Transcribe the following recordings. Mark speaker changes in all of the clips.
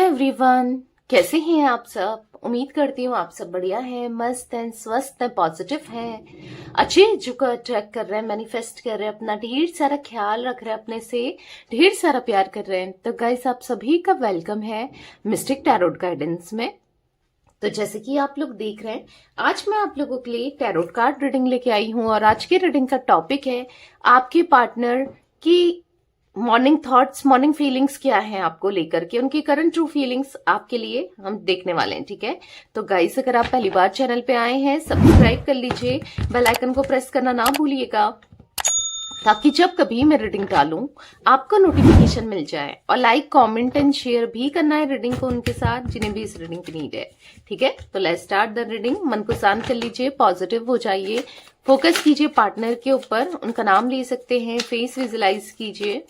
Speaker 1: Everyone, कैसे हैं आप सब। उम्मीद करती हूँ आप सब बढ़िया हैं, मस्त हैं, स्वस्थ हैं, पॉजिटिव हैं, अच्छे जो अट्रैक्ट कर रहे हैं, मैनिफेस्ट कर रहे हैं, अपना ढेर सारा ख्याल रख रहे हैं, अपने से ढेर सारा प्यार कर रहे हैं। तो गाइस, आप सभी का वेलकम है मिस्टिक टैरोट गाइडेंस में। तो जैसे कि आप लोग देख रहे हैं, आज मैं आप लोगों के लिए टैरोट कार्ड रीडिंग लेके आई हूँ और आज के रीडिंग का टॉपिक है आपके पार्टनर की मॉर्निंग थॉट्स, मॉर्निंग फीलिंग्स क्या हैं आपको लेकर के, उनकी करंट ट्रू फीलिंग्स आपके लिए हम देखने वाले हैं। ठीक है, तो गाइस, अगर आप पहली बार चैनल पे आए हैं, सब्सक्राइब कर लीजिए, बेल आइकन को प्रेस करना ना भूलिएगा, ताकि जब कभी मैं रीडिंग डालूं आपको नोटिफिकेशन मिल जाए। और लाइक, कमेंट एंड शेयर भी करना है रीडिंग को उनके साथ जिन्हें भी इस रीडिंग की नीड है। ठीक है, तो लेट्स स्टार्ट द रीडिंग। मन को शांत कर लीजिए, पॉजिटिव हो जाइए, फोकस कीजिए पार्टनर के ऊपर, उनका नाम ले सकते हैं, फेस विजुलाइज कीजिए।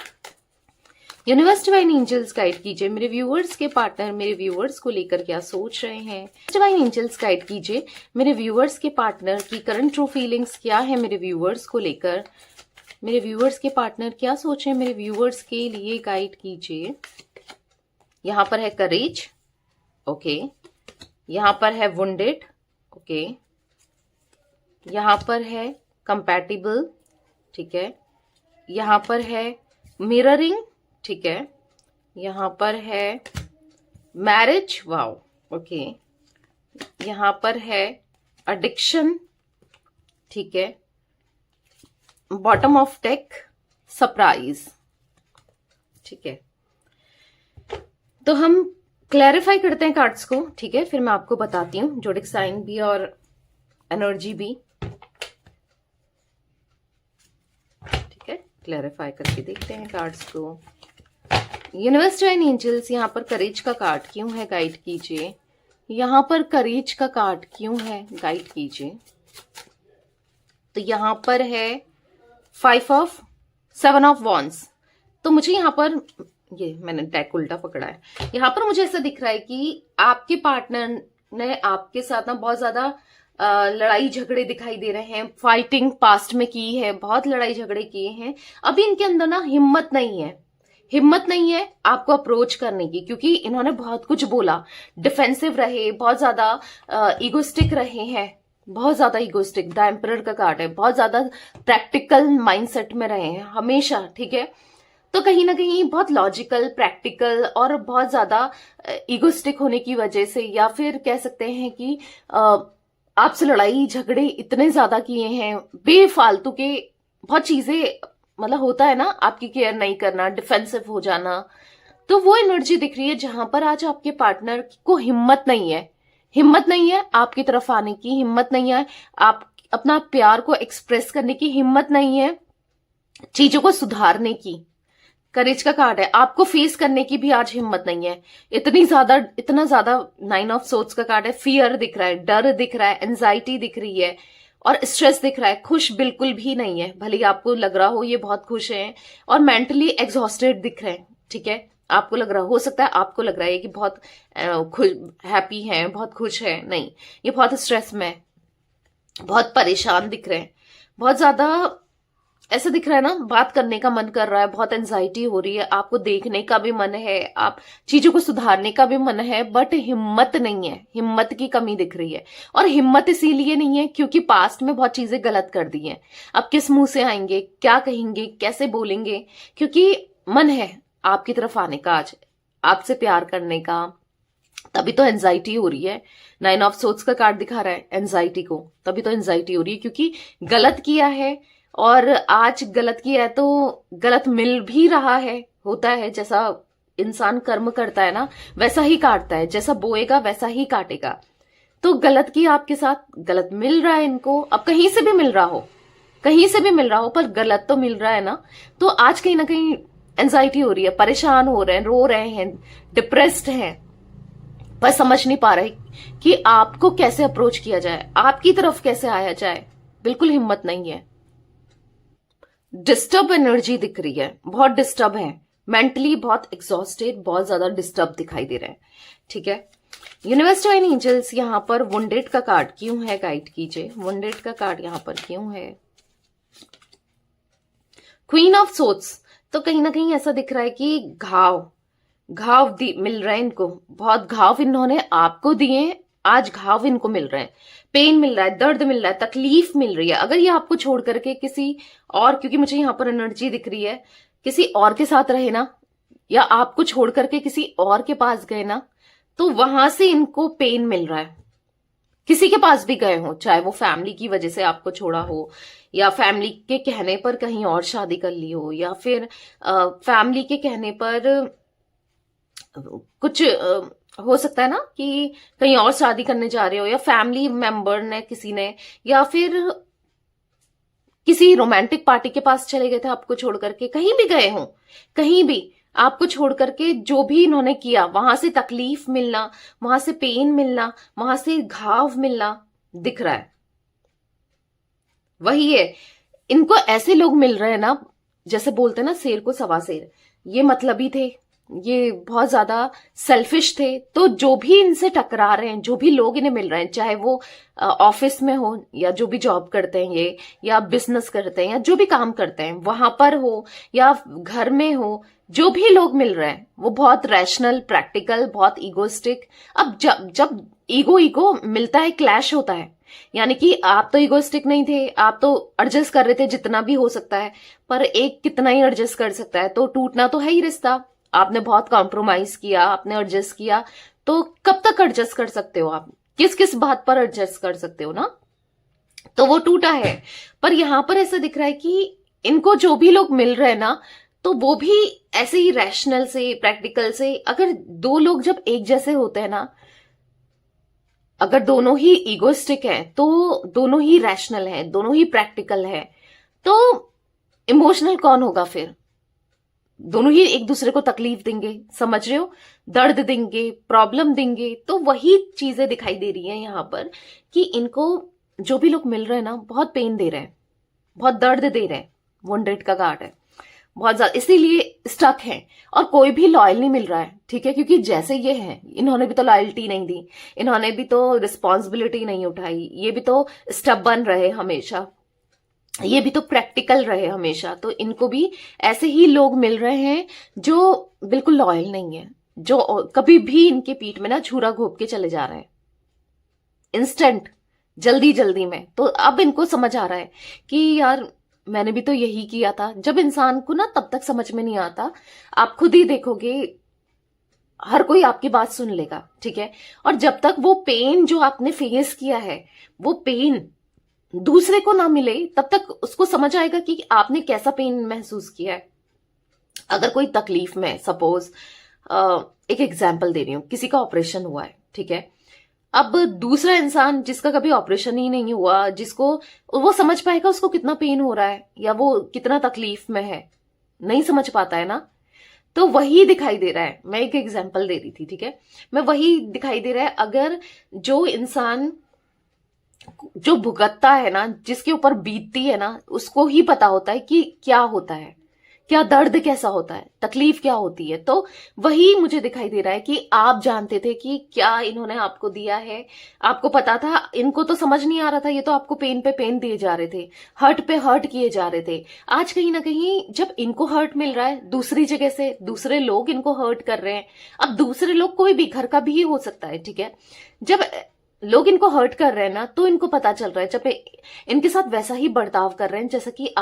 Speaker 1: यूनिवर्स डिवाइन एंजल्स गाइड कीजिए मेरे व्यूअर्स के पार्टनर मेरे व्यूअर्स को लेकर क्या सोच रहे हैं। डिवाइन एंजल्स गाइड कीजिए मेरे व्यूअर्स के पार्टनर की करंट ट्रू फीलिंग्स क्या है मेरे व्यूअर्स को लेकर। मेरे व्यूअर्स के पार्टनर क्या सोच रहे हैं मेरे व्यूअर्स के लिए, गाइड कीजिए। यहां पर है करेज, ओके। यहां पर है वुंडेड, ओके। यहां पर है कंपैटिबल, ठीक है। यहां पर है मिररिंग, ठीक है। यहां पर है मैरिज, वाओ, ओके। यहां पर है एडिक्शन, ठीक है। बॉटम ऑफ डेक, सरप्राइज, ठीक है। तो हम क्लैरिफाई करते हैं कार्ड्स को, ठीक है, फिर मैं आपको बताती हूँ जोडिक साइन भी और एनर्जी भी, ठीक है। क्लैरिफाई करके देखते हैं कार्ड्स को। यूनिवर्स डिवाइन एंजल्स, यहाँ पर करेज का कार्ड क्यों है, गाइड कीजिए। यहाँ पर करेज का कार्ड क्यों है, गाइड कीजिए। तो यहाँ पर है सेवन ऑफ वॉन्ड्स। तो मुझे यहाँ पर, ये मैंने डेक उल्टा पकड़ा है, यहाँ पर मुझे ऐसा दिख रहा है कि आपके पार्टनर ने आपके साथ ना बहुत ज्यादा लड़ाई झगड़े दिखाई दे रहे हैं, फाइटिंग पास्ट में की है, बहुत लड़ाई झगड़े किए हैं। अभी इनके अंदर ना हिम्मत नहीं है आपको अप्रोच करने की, क्योंकि इन्होंने बहुत कुछ बोला, डिफेंसिव रहे, बहुत ज्यादा इगोस्टिक रहे हैं, बहुत ज्यादा इगोस्टिक। द एम्परर का कार्ड है, बहुत ज्यादा प्रैक्टिकल माइंडसेट में रहे हैं हमेशा, ठीक है। तो कहीं ना कहीं बहुत लॉजिकल, प्रैक्टिकल और बहुत ज्यादा इगोस्टिक होने की वजह से, या फिर कह सकते हैं कि आपसे लड़ाई झगड़े इतने ज्यादा किए हैं, बेफालतू के बहुत चीजें, मतलब होता है ना, आपकी केयर नहीं करना, डिफेंसिव हो जाना। तो वो एनर्जी दिख रही है जहां पर आज आपके पार्टनर को हिम्मत नहीं है आपकी तरफ आने की, हिम्मत नहीं है आप अपना प्यार को एक्सप्रेस करने की, हिम्मत नहीं है चीजों को सुधारने की। करेज का कार्ड है, आपको फेस करने की भी आज हिम्मत नहीं है। इतना ज्यादा नाइन ऑफ सोर्ड्स का कार्ड है। फियर दिख रहा है, डर दिख रहा है, एंजाइटी दिख रही है और स्ट्रेस दिख रहा है। खुश बिल्कुल भी नहीं है, भले ही आपको लग रहा हो ये बहुत खुश हैं, और मेंटली एग्जॉस्टेड दिख रहे हैं, ठीक है। आपको लग रहा हो सकता है आपको लग रहा है कि बहुत हैप्पी है, बहुत खुश है, नहीं, ये बहुत स्ट्रेस में है, बहुत परेशान दिख रहे हैं, बहुत ज्यादा ऐसा दिख रहा है ना, बात करने का मन कर रहा है, बहुत एंजाइटी हो रही है, आपको देखने का भी मन है, आप चीजों को सुधारने का भी मन है, बट हिम्मत नहीं है, हिम्मत की कमी दिख रही है। और हिम्मत इसीलिए नहीं है क्योंकि पास्ट में बहुत चीजें गलत कर दी हैं। अब किस मुंह से आएंगे, क्या कहेंगे, कैसे बोलेंगे, क्योंकि मन है आपकी तरफ आने का, आज आपसे प्यार करने का, तभी तो एंजाइटी हो रही है। नाइन ऑफ सोर्ड्स का कार्ड दिखा रहा है एंजाइटी को, तभी तो एंजाइटी हो रही है क्योंकि गलत किया है, और आज गलत किया है तो गलत मिल भी रहा है। होता है, जैसा इंसान कर्म करता है ना, वैसा ही काटता है, जैसा बोएगा वैसा ही काटेगा। तो गलत किया आपके साथ, गलत मिल रहा है इनको। अब कहीं से भी मिल रहा हो पर गलत तो मिल रहा है ना। तो आज कहीं ना कहीं एंजाइटी हो रही है, परेशान हो रहे हैं, रो रहे हैं, डिप्रेस्ड हैं, पर समझ नहीं पा रहे कि आपको कैसे अप्रोच किया जाए, आपकी तरफ कैसे आया जाए। बिल्कुल हिम्मत नहीं है। डिस्टर्ब एनर्जी दिख रही है, बहुत डिस्टर्ब है, मेंटली बहुत एग्जॉस्टेड, बहुत ज्यादा डिस्टर्ब दिखाई दे रहे हैं, ठीक है। यूनिवर्स डिवाइन एंजल्स, यहां पर वुंडेड का कार्ड क्यों है, गाइड कीजिए। वुंडेड का कार्ड यहां पर क्यों है। क्वीन ऑफ सोर्ड्स, तो कहीं ना कहीं ऐसा दिख रहा है कि घाव, घाव मिल रहे हैं इनको, बहुत घाव इन्होंने आपको दिए, आज घाव इनको मिल रहे हैं, पेन मिल रहा है, दर्द मिल रहा है, तकलीफ मिल रही है। अगर ये आपको छोड़ करके किसी और, क्योंकि मुझे यहाँ पर एनर्जी दिख रही है, किसी और के साथ रहे ना, या आपको छोड़ करके किसी और के पास गए ना, तो वहां से इनको पेन मिल रहा है। किसी के पास भी गए हो, चाहे वो फैमिली की वजह से आपको छोड़ा हो, या फैमिली के कहने पर कहीं और शादी कर ली हो, या फिर फैमिली के कहने पर कुछ हो सकता है ना कि कहीं और शादी करने जा रहे हो, या फैमिली मेंबर ने, किसी ने, या फिर किसी रोमांटिक पार्टी के पास चले गए थे आपको छोड़ करके, कहीं भी गए हो, कहीं भी आपको छोड़ करके जो भी इन्होंने किया, वहां से तकलीफ मिलना, वहां से पेन मिलना, वहां से घाव मिलना दिख रहा है। वही है, इनको ऐसे लोग मिल रहे हैं ना, जैसे बोलते हैं ना शेर को सवा शेर, ये मतलबी थे, ये बहुत ज्यादा सेल्फिश थे। तो जो भी इनसे टकरा रहे हैं, जो भी लोग इन्हें मिल रहे हैं, चाहे वो ऑफिस में हो, या जो भी जॉब करते हैं ये, या बिजनेस करते हैं, या जो भी काम करते हैं वहां पर हो, या घर में हो, जो भी लोग मिल रहे हैं वो बहुत रैशनल, प्रैक्टिकल, बहुत ईगोइस्टिक। अब जब ईगो मिलता है, क्लैश होता है, यानी कि आप तो इगोइस्टिक नहीं थे, आप तो एडजस्ट कर रहे थे जितना भी हो सकता है, पर एक कितना ही एडजस्ट कर सकता है, तो टूटना तो है ही रिश्ता। आपने बहुत कॉम्प्रोमाइज किया, आपने एडजस्ट किया, तो कब तक एडजस्ट कर सकते हो आप, किस किस बात पर एडजस्ट कर सकते हो ना, तो वो टूटा है। पर यहां पर ऐसा दिख रहा है कि इनको जो भी लोग मिल रहे हैं ना, तो वो भी ऐसे ही रैशनल से, प्रैक्टिकल से। अगर दो लोग जब एक जैसे होते हैं ना, अगर दोनों ही इगोइस्टिक हैं, तो दोनों ही रैशनल हैं, दोनों ही प्रैक्टिकल हैं, तो इमोशनल कौन होगा फिर? दोनों ही एक दूसरे को तकलीफ देंगे, समझ रहे हो, दर्द देंगे, प्रॉब्लम देंगे। तो वही चीजें दिखाई दे रही हैं यहां पर कि इनको जो भी लोग मिल रहे हैं ना, बहुत पेन दे रहे हैं, बहुत दर्द दे रहे हैं, वॉन्डेड का कार्ड है बहुत ज्यादा, इसीलिए स्टक है। और कोई भी लॉयल नहीं मिल रहा है, ठीक है, क्योंकि जैसे ये है, इन्होंने भी तो लॉयल्टी नहीं दी, इन्होंने भी तो रिस्पॉन्सिबिलिटी नहीं उठाई, ये भी तो स्टबर्न रहे हमेशा, ये भी तो प्रैक्टिकल रहे हमेशा। तो इनको भी ऐसे ही लोग मिल रहे हैं जो बिल्कुल लॉयल नहीं है, जो कभी भी इनके पीठ में ना छुरा घोप के चले जा रहे हैं, इंस्टेंट, जल्दी जल्दी में। तो अब इनको समझ आ रहा है कि यार मैंने भी तो यही किया था। जब इंसान को ना तब तक समझ में नहीं आता, आप खुद ही देखोगे, हर कोई आपकी बात सुन लेगा, ठीक है, और जब तक वो पेन जो आपने फेस किया है, वो पेन दूसरे को ना मिले, तब तक उसको समझ आएगा कि आपने कैसा पेन महसूस किया है। अगर कोई तकलीफ में, सपोज एक एग्जाम्पल दे रही हूं, किसी का ऑपरेशन हुआ है, ठीक है, अब दूसरा इंसान जिसका कभी ऑपरेशन ही नहीं हुआ, जिसको वो समझ पाएगा उसको कितना पेन हो रहा है, या वो कितना तकलीफ में है, नहीं समझ पाता है ना। तो वही दिखाई दे रहा है, मैं एक एग्जाम्पल दे रही थी, ठीक है, मैं वही दिखाई दे रहा है। अगर जो इंसान जो भुगतता है ना, जिसके ऊपर बीतती है ना, उसको ही पता होता है कि क्या होता है, क्या दर्द कैसा होता है, तकलीफ क्या होती है। तो वही मुझे दिखाई दे रहा है कि आप जानते थे कि क्या इन्होंने आपको दिया है, आपको पता था, इनको तो समझ नहीं आ रहा था, ये तो आपको पेन पे पेन दिए जा रहे थे, हर्ट पे हर्ट किए जा रहे थे। आज कहीं ना कहीं जब इनको हर्ट मिल रहा है दूसरी जगह से, दूसरे लोग इनको हर्ट कर रहे हैं, अब दूसरे लोग कोई भी घर का भी हो सकता है, ठीक है, जब लोग इनको हर्ट कर रहे हैं ना, तो इनको पता चल रहा है, जब इनके साथ वैसा ही बर्ताव कर रहे हैं जैसा कि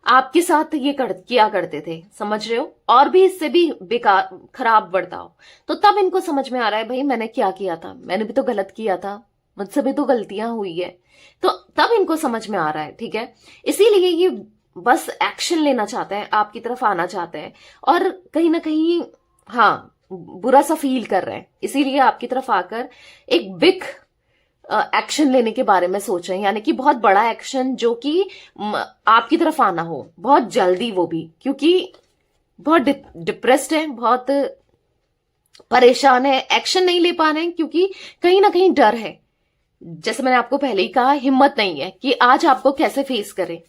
Speaker 1: आपके साथ ये किया करते थे, समझ रहे हो, और भी इससे भी बेकार खराब बर्ताव, तो तब इनको समझ में आ रहा है भाई मैंने क्या किया था, मैंने भी तो गलत किया था, मुझसे भी तो गलतियां हुई है। तो तब इनको समझ में आ रहा है, ठीक है, इसीलिए ये बस एक्शन लेना चाहते हैं, आपकी तरफ आना चाहते हैं, और कहीं ना कहीं हाँ बुरा सा फील कर रहे हैं, इसीलिए आपकी तरफ आकर एक बिग एक्शन लेने के बारे में सोच रहे हैं, यानी कि बहुत बड़ा एक्शन जो कि आपकी तरफ आना हो बहुत जल्दी, वो भी क्योंकि बहुत डिप्रेस्ड है, बहुत परेशान है, एक्शन नहीं ले पा रहे हैं क्योंकि कहीं ना कहीं डर है। जैसे मैंने आपको पहले ही कहा, हिम्मत नहीं है कि आज आपको कैसे फेस करें,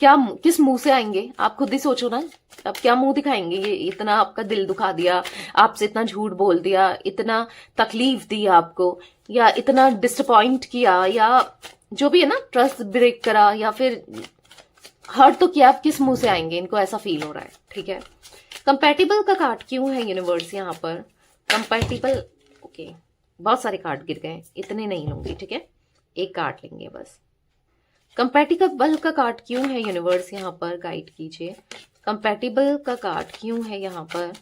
Speaker 1: क्या किस मुंह से आएंगे, आप खुद ही सोचो ना, अब क्या मुंह दिखाएंगे, ये इतना आपका दिल दुखा दिया, आपसे इतना झूठ बोल दिया, इतना तकलीफ दी आपको, या इतना डिसअपॉइंट किया, या जो भी है ना, ट्रस्ट ब्रेक करा, या फिर हर्ट तो किया, आप किस मुंह से आएंगे, इनको ऐसा फील हो रहा है, ठीक है। कंपैटिबल का कार्ड क्यों है यूनिवर्स यहाँ पर? कंपैटिबल, ओके, बहुत सारे कार्ड गिर गए, इतने नहीं लूंगी, ठीक है, एक कार्ड लेंगे बस। कंपैटिबल का कार्ड क्यों है यूनिवर्स यहाँ पर? गाइड कीजिए। कंपैटिबल का कार्ड क्यों है यहाँ पर?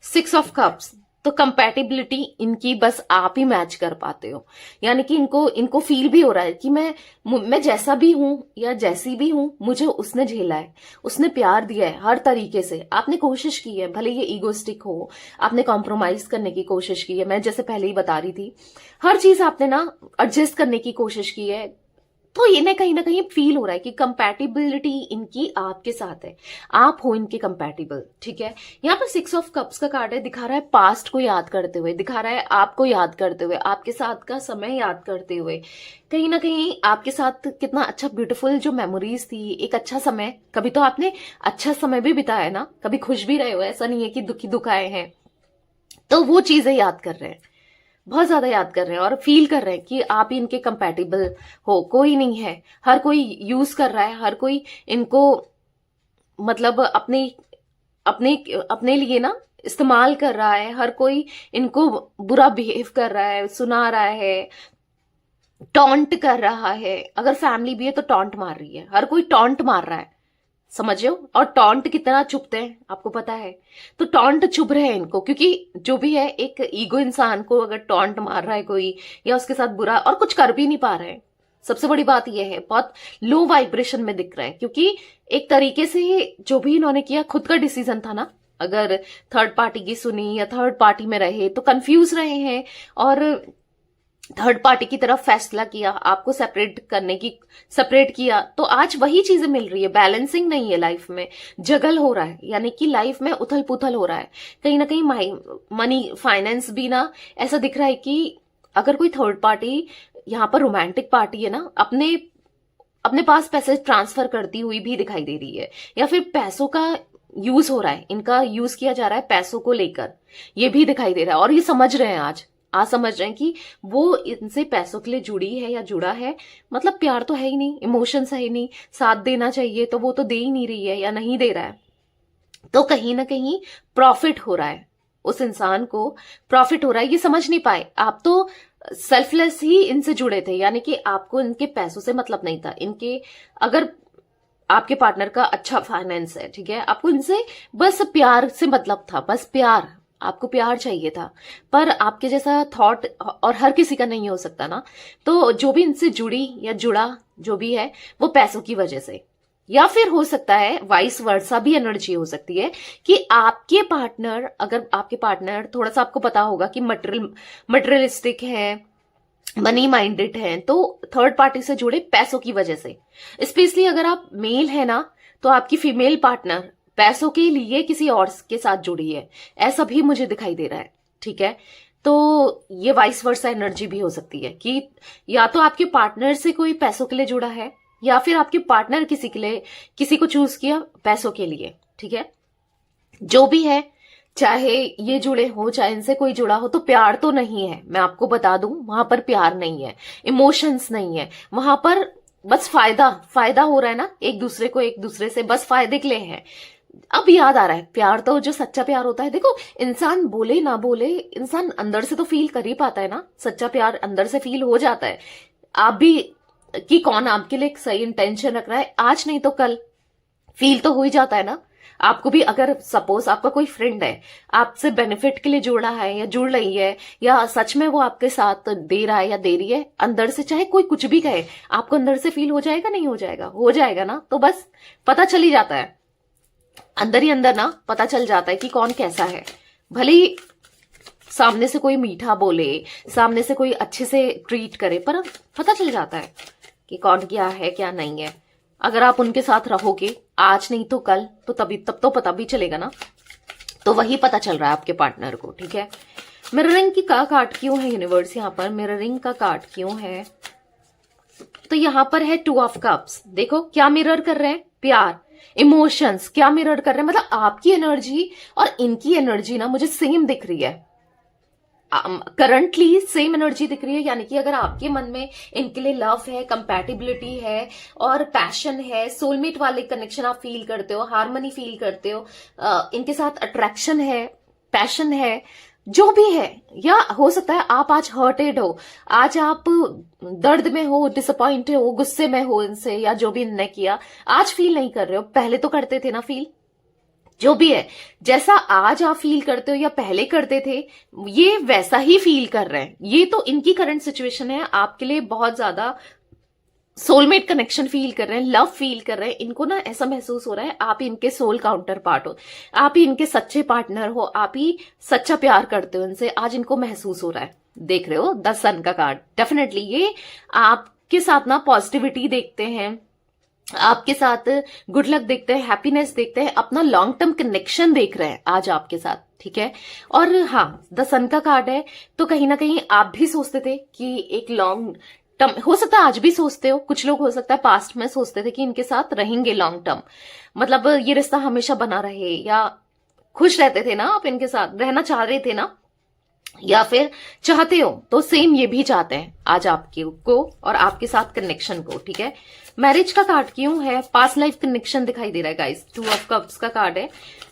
Speaker 1: 6 ऑफ कप्स। तो कंपैटिबिलिटी इनकी बस आप ही मैच कर पाते हो, यानी कि इनको फील भी हो रहा है कि मैं जैसा भी हूं या जैसी भी हूं, मुझे उसने झेला है, उसने प्यार दिया है हर तरीके से, आपने कोशिश की है, भले ये ईगोस्टिक हो, आपने कॉम्प्रोमाइज करने की कोशिश की है, मैं जैसे पहले ही बता रही थी, हर चीज आपने ना एडजस्ट करने की कोशिश की है। तो ये ना कहीं फील हो रहा है कि कंपैटिबिलिटी इनकी आपके साथ है, आप हो इनके कंपैटिबल, ठीक है। यहाँ पर 6 ऑफ कप्स का कार्ड है, दिखा रहा है पास्ट को याद करते हुए, दिखा रहा है आपको याद करते हुए, आपके साथ का समय याद करते हुए, कहीं ना कहीं आपके साथ कितना अच्छा ब्यूटीफुल जो मेमोरीज थी, एक अच्छा समय, कभी तो आपने अच्छा समय भी बिताया है ना, कभी खुश भी रहे हो, ऐसा नहीं है कि दुखी दुख आए हैं, तो वो चीजें याद कर रहे हैं, बहुत ज्यादा याद कर रहे हैं और फील कर रहे हैं कि आप इनके कंपैटिबल हो। कोई नहीं है, हर कोई यूज कर रहा है, हर कोई इनको मतलब अपने अपने अपने लिए ना इस्तेमाल कर रहा है, हर कोई इनको बुरा बिहेव कर रहा है, सुना रहा है, टॉन्ट कर रहा है। अगर फैमिली भी है तो टॉन्ट मार रही है, हर कोई टॉन्ट मार रहा है, समझ रहे हो। और टॉन्ट कितना चुभते हैं आपको पता है, तो टॉन्ट चुभ रहे हैं इनको, क्योंकि जो भी है एक ईगो इंसान को अगर टॉन्ट मार रहा है कोई, या उसके साथ बुरा, और कुछ कर भी नहीं पा रहे हैं, सबसे बड़ी बात यह है, बहुत लो वाइब्रेशन में दिख रहे हैं, क्योंकि एक तरीके से जो भी इन्होंने किया खुद का डिसीजन था ना, अगर थर्ड पार्टी की सुनी या थर्ड पार्टी में रहे तो कंफ्यूज रहे हैं और थर्ड पार्टी की तरफ फैसला किया, आपको सेपरेट किया, तो आज वही चीजें मिल रही है। बैलेंसिंग नहीं है लाइफ में, जगल हो रहा है, यानी कि लाइफ में उथल पुथल हो रहा है, कहीं ना कहीं मनी फाइनेंस भी ना ऐसा दिख रहा है कि अगर कोई थर्ड पार्टी यहाँ पर रोमांटिक पार्टी है ना, अपने पास पैसे ट्रांसफर करती हुई भी दिखाई दे रही है, या फिर पैसों का यूज हो रहा है, इनका यूज किया जा रहा है पैसों को लेकर, ये भी दिखाई दे रहा है। और ये समझ रहे हैं आज समझ रहे हैं कि वो इनसे पैसों के लिए जुड़ी है या जुड़ा है, मतलब प्यार तो है ही नहीं, इमोशंस है ही नहीं, साथ देना चाहिए तो वो तो दे ही नहीं रही है या नहीं दे रहा है, तो कहीं ना कहीं प्रॉफिट हो रहा है, उस इंसान को प्रॉफिट हो रहा है। ये समझ नहीं पाए, आप तो सेल्फलेस ही इनसे जुड़े थे, यानी कि आपको इनके पैसों से मतलब नहीं था, इनके अगर आपके पार्टनर का अच्छा फाइनेंस है, ठीक है, आपको इनसे बस प्यार से मतलब था, बस प्यार, आपको प्यार चाहिए था, पर आपके जैसा थॉट और हर किसी का नहीं हो सकता ना, तो जो भी इनसे जुड़ी या जुड़ा जो भी है वो पैसों की वजह से, या फिर हो सकता है वाइस वर्सा भी एनर्जी हो सकती है कि आपके पार्टनर, अगर आपके पार्टनर थोड़ा सा आपको पता होगा कि मटेरियलिस्टिक है, मनी माइंडेड है, तो थर्ड पार्टी से जुड़े पैसों की वजह से, स्पेशली अगर आप मेल है ना, तो आपकी फीमेल पार्टनर पैसों के लिए किसी और के साथ जुड़ी है, ऐसा भी मुझे दिखाई दे रहा है, ठीक है। तो ये वाइस वर्सा एनर्जी भी हो सकती है कि या तो आपके पार्टनर से कोई पैसों के लिए जुड़ा है, या फिर आपके पार्टनर किसी को चूज किया पैसों के लिए, ठीक है। जो भी है, चाहे ये जुड़े हो चाहे इनसे कोई जुड़ा हो, तो प्यार तो नहीं है, मैं आपको बता दूं, वहां पर प्यार नहीं है, इमोशंस नहीं है, वहां पर बस फायदा हो रहा है ना, एक दूसरे से बस फायदे के लिए है। अब याद आ रहा है, प्यार तो जो सच्चा प्यार होता है, देखो इंसान बोले ना बोले, इंसान अंदर से तो फील कर ही पाता है ना, सच्चा प्यार अंदर से फील हो जाता है। आप भी कि कौन आपके लिए एक सही इंटेंशन रख रहा है, आज नहीं तो कल फील तो हो ही जाता है ना। आपको भी अगर सपोज आपका कोई फ्रेंड है, आपसे बेनिफिट के लिए जुड़ा है या जुड़ रही है, या सच में वो आपके साथ दे रहा है या दे रही है, अंदर से चाहे कोई कुछ भी कहे, आपको अंदर से फील हो जाएगा, नहीं हो जाएगा, हो जाएगा ना। तो बस पता चल ही जाता है, अंदर ही अंदर ना पता चल जाता है कि कौन कैसा है। भले ही सामने से कोई मीठा बोले, सामने से कोई अच्छे से ट्रीट करे, पर पता चल जाता है कि कौन क्या है क्या नहीं है। अगर आप उनके साथ रहोगे आज नहीं तो कल, तो तब तो पता भी चलेगा ना। तो वही पता चल रहा है आपके पार्टनर को, ठीक है। मिररिंग की का कार्ड क्यों है यूनिवर्स यहाँ पर? मिररिंग का कार्ड क्यों है? तो यहाँ पर है 2 ऑफ कप्स। देखो क्या मिरर कर रहे हैं, प्यार, इमोशंस, क्या मिरर कर रहे हैं, मतलब आपकी एनर्जी और इनकी एनर्जी ना मुझे सेम दिख रही है। करंटली सेम एनर्जी दिख रही है, यानी कि अगर आपके मन में इनके लिए लव है, कंपैटिबिलिटी है और पैशन है, सोलमेट वाले कनेक्शन आप फील करते हो, हार्मनी फील करते हो, इनके साथ अट्रैक्शन है, पैशन है, जो भी है, या हो सकता है आप आज हर्टेड हो, आज आप दर्द में हो, डिसअपॉइंटेड हो, गुस्से में हो इनसे, या जो भी इनने किया आज फील नहीं कर रहे हो, पहले तो करते थे ना फील। जो भी है, जैसा आज आप फील करते हो या पहले करते थे, ये वैसा ही फील कर रहे हैं। ये तो इनकी करंट सिचुएशन है, आपके लिए बहुत ज्यादा सोलमेट कनेक्शन फील कर रहे हैं, लव फील कर रहे हैं। इनको ना ऐसा महसूस हो रहा है आप ही इनके सोल काउंटर पार्ट हो, आप ही इनके सच्चे पार्टनर हो, आप ही सच्चा प्यार करते हो इनसे, आज इनको महसूस हो रहा है। देख रहे हो द सन का कार्ड, डेफिनेटली ये आपके साथ ना पॉजिटिविटी देखते हैं, आपके साथ गुड लक देखते हैं, हैप्पीनेस देखते हैं, अपना लॉन्ग टर्म कनेक्शन देख रहे हैं आज आपके साथ, ठीक है। और हाँ, द सन का कार्ड है, तो कहीं ना कहीं आप भी सोचते थे कि एक लॉन्ग टर्म, हो सकता है आज भी सोचते हो, कुछ लोग हो सकता है पास्ट में सोचते थे कि इनके साथ रहेंगे लॉन्ग टर्म, मतलब ये रिश्ता हमेशा बना रहे, या खुश रहते थे ना आप इनके साथ, रहना चाह रहे थे ना, या फिर चाहते हो, तो सेम ये भी चाहते हैं आज आपके को और आपके साथ कनेक्शन को, ठीक है। मैरिज का कार्ड क्यों है? पास्ट लाइफ कनेक्शन दिखाई दे रहा है गाइस, 2 ऑफ कप्स का कार्ड है,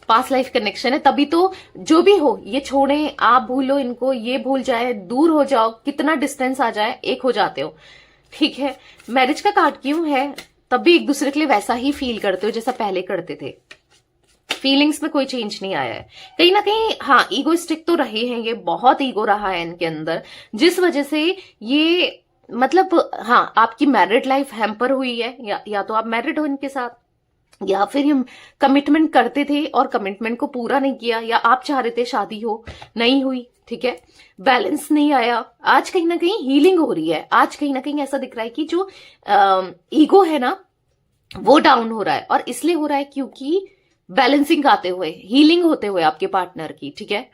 Speaker 1: पास्ट लाइफ कनेक्शन है, तभी तो जो भी हो ये छोड़े, आप भूलो इनको, ये भूल जाए, दूर हो जाओ, कितना डिस्टेंस आ जाए, एक हो जाते हो, ठीक है। मैरिज का कार्ड क्यों है? तब भी एक दूसरे के लिए वैसा ही फील करते हो जैसा पहले करते थे, फीलिंग्स में कोई चेंज नहीं आया है कहीं ना कहीं। हाँ, ईगोइस्टिक तो रहे हैं, ये बहुत ईगो रहा है इनके अंदर, जिस वजह से ये मतलब हाँ, आपकी मैरिड लाइफ हैम्पर हुई है, या तो आप मैरिड हो इनके साथ, या फिर हम कमिटमेंट करते थे और कमिटमेंट को पूरा नहीं किया, या आप चाह रहे थे शादी हो, नहीं हुई, ठीक है, बैलेंस नहीं आया। आज कहीं ना कहीं हीलिंग हो रही है, आज कहीं ना कहीं ऐसा दिख रहा है कि जो ईगो है ना वो डाउन हो रहा है, और इसलिए हो रहा है क्योंकि बैलेंसिंग आते हुए, हीलिंग होते हुए आपके पार्टनर की, ठीक है,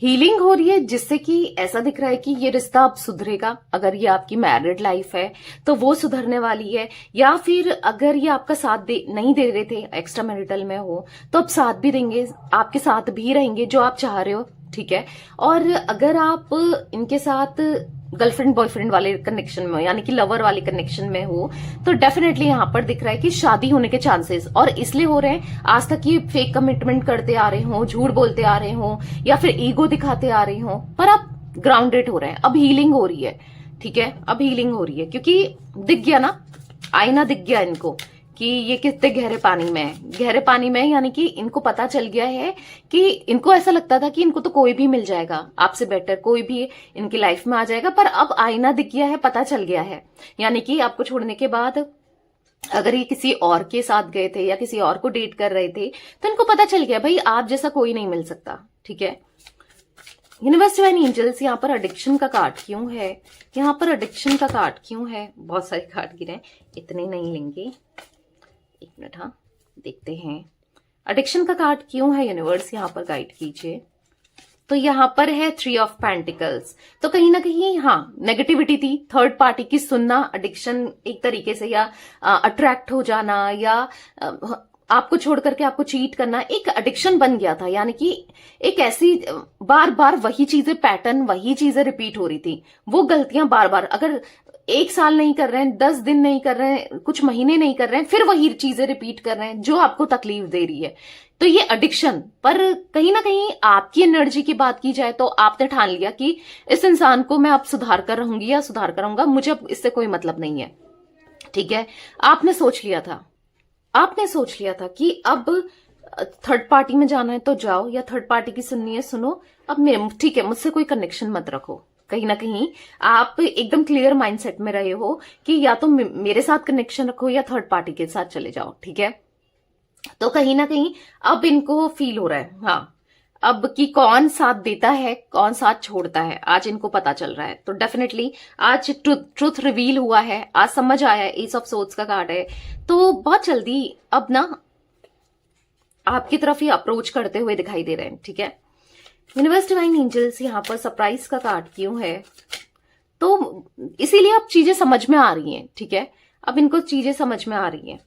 Speaker 1: हीलिंग हो रही है, जिससे कि ऐसा दिख रहा है कि ये रिश्ता अब सुधरेगा। अगर ये आपकी मैरिड लाइफ है तो वो सुधरने वाली है, या फिर अगर ये आपका साथ नहीं दे रहे थे, एक्स्ट्रा मैरिटल में हो, तो अब साथ भी देंगे, आपके साथ भी रहेंगे जो आप चाह रहे हो, ठीक है। और अगर आप इनके साथ गर्लफ्रेंड बॉयफ्रेंड वाले कनेक्शन में हो, यानी कि लवर वाले कनेक्शन में हो, तो डेफिनेटली यहां पर दिख रहा है कि शादी होने के चांसेस, और इसलिए हो रहे हैं आज तक ये फेक कमिटमेंट करते आ रहे हो, झूठ बोलते आ रहे हो, या फिर ईगो दिखाते आ रहे हो, पर अब ग्राउंडेड हो रहे हैं, अब हीलिंग हो रही है, ठीक है, अब हीलिंग हो रही है, क्योंकि दिख गया ना, आईना दिख गया इनको कि ये कितने गहरे पानी में है, गहरे पानी में, यानी कि इनको पता चल गया है कि इनको ऐसा लगता था कि इनको तो कोई भी मिल जाएगा, आपसे बेटर कोई भी इनकी लाइफ में आ जाएगा, पर अब आईना दिख गया है, पता चल गया है, यानी कि आपको छोड़ने के बाद अगर ये किसी और के साथ गए थे या किसी और को डेट कर रहे थे, तो इनको पता चल गया भाई आप जैसा कोई नहीं मिल सकता, ठीक है। यूनिवर्स डिवाइन एंजल्स, यहाँ पर एडिक्शन का कार्ड क्यों है? यहाँ पर एडिक्शन का कार्ड क्यों है? बहुत सारे कार्ड गिरे, इतने नहीं लेंगे, एक मिनट, हाँ देखते हैं एडिक्शन का कार्ड क्यों है। यूनिवर्स यहाँ पर गाइड कीजिए। तो यहाँ पर है 3 ऑफ पेंटिकल्स, तो कहीं ना कहीं हाँ नेगेटिविटी थी, थर्ड पार्टी की सुनना, एडिक्शन एक तरीके से, या अट्रैक्ट हो जाना, या आपको छोड़ करके आपको चीट करना एक एडिक्शन बन गया था, यानी कि एक ऐसी बार बार वही चीजें, पैटर्न वही चीजें रिपीट हो रही थी, वो गलतियां बार बार, अगर 1 साल नहीं कर रहे हैं, 10 दिन नहीं कर रहे हैं, कुछ महीने नहीं कर रहे हैं, फिर वही चीजें रिपीट कर रहे हैं जो आपको तकलीफ दे रही है, तो ये एडिक्शन। पर कहीं ना कहीं आपकी एनर्जी की बात की जाए तो आपने ठान लिया कि इस इंसान को मैं अब सुधार कर रहूंगी या सुधार करूंगा, मुझे अब इससे कोई मतलब नहीं है, ठीक है। आपने सोच लिया था, आपने सोच लिया था कि अब थर्ड पार्टी में जाना है तो जाओ, या थर्ड पार्टी की सुननी है सुनो, अब मेरे ठीक है, मुझसे कोई कनेक्शन मत रखो। कहीं ना कहीं आप एकदम क्लियर माइंडसेट में रहे हो कि या तो मेरे साथ कनेक्शन रखो या थर्ड पार्टी के साथ चले जाओ, ठीक है। तो कहीं ना कहीं अब इनको फील हो रहा है, हाँ, अब कि कौन साथ देता है कौन साथ छोड़ता है, आज इनको पता चल रहा है। तो डेफिनेटली आज ट्रुथ रिवील हुआ है, आज समझ आया है, एस ऑफ सोर्ड्स का कार्ड है, तो बहुत जल्दी अब ना आपकी तरफ ही अप्रोच करते हुए दिखाई दे रहे हैं, ठीक है। यूनिवर्स डिवाइन एंजल्स, यहाँ पर सरप्राइज का कार्ड क्यों है? तो इसीलिए अब चीजें समझ में आ रही हैं, ठीक है, अब इनको चीजें समझ में आ रही हैं।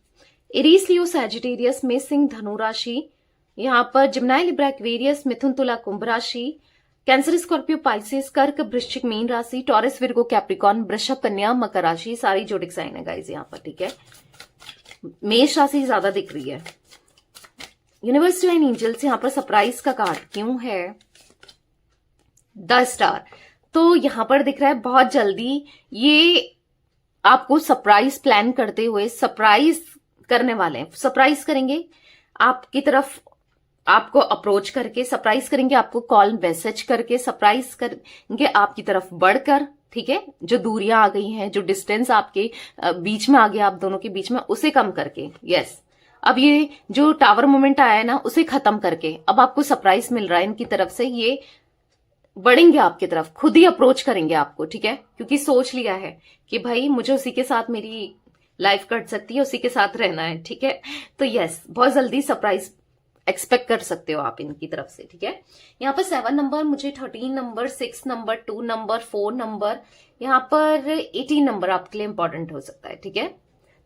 Speaker 1: एरीज, लियो, सैजिटेरियस में सिंह, धनु राशि, यहाँ पर जिम्नाई, लिब्रा, एक्वेरियस, मिथुन, तुला, कुंभ राशि, कैंसर, स्कॉर्पियो, पाइसेस, कर्क, वृश्चिक, मीन राशि, टॉरस, विर्गो, कैप्रिकॉर्न, वृषभ, कन्या, मकर राशि, सारी जोडिक साइन है गाइस यहाँ पर, ठीक है। मेष राशि ज्यादा दिख रही है। यूनिवर्स डिवाइन एंजल्स यहाँ पर सरप्राइज का कार्ड क्यों है? 10 स्टार। तो यहां पर दिख रहा है बहुत जल्दी ये आपको सरप्राइज प्लान करते हुए सरप्राइज करने वाले हैं। सरप्राइज करेंगे आपकी तरफ, आपको अप्रोच करके सरप्राइज करेंगे, आपको कॉल मैसेज करके सरप्राइज करेंगे आपकी तरफ बढ़कर, ठीक है। जो दूरियां आ गई हैं, जो डिस्टेंस आपके बीच में आ गया, आप दोनों के बीच में, उसे कम करके, यस। अब ये जो टावर मोमेंट आया है ना, उसे खत्म करके अब आपको सरप्राइज मिल रहा है इनकी तरफ से। ये बढ़ेंगे आपकी तरफ, खुद ही अप्रोच करेंगे आपको, ठीक है। क्योंकि सोच लिया है कि भाई मुझे उसी के साथ मेरी लाइफ कट सकती है, उसी के साथ रहना है, ठीक है। तो यस, बहुत जल्दी सरप्राइज एक्सपेक्ट कर सकते हो आप इनकी तरफ से, ठीक है। यहाँ पर 7 नंबर, मुझे 13 नंबर, 6 नंबर, 2 नंबर, 4 नंबर, यहाँ पर 18 नंबर आपके लिए इंपॉर्टेंट हो सकता है, ठीक है।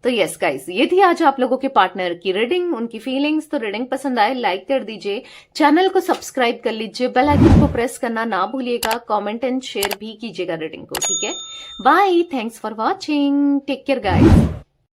Speaker 1: तो यस गाइस, ये थी आज आप लोगों के पार्टनर की रीडिंग, उनकी फीलिंग्स। तो रीडिंग पसंद आए लाइक कर दीजिए, चैनल को सब्सक्राइब कर लीजिए, बेल आइकन को प्रेस करना ना भूलिएगा, कमेंट एंड शेयर भी कीजिएगा रीडिंग को, ठीक है। Bye, thanks for watching, take care guys.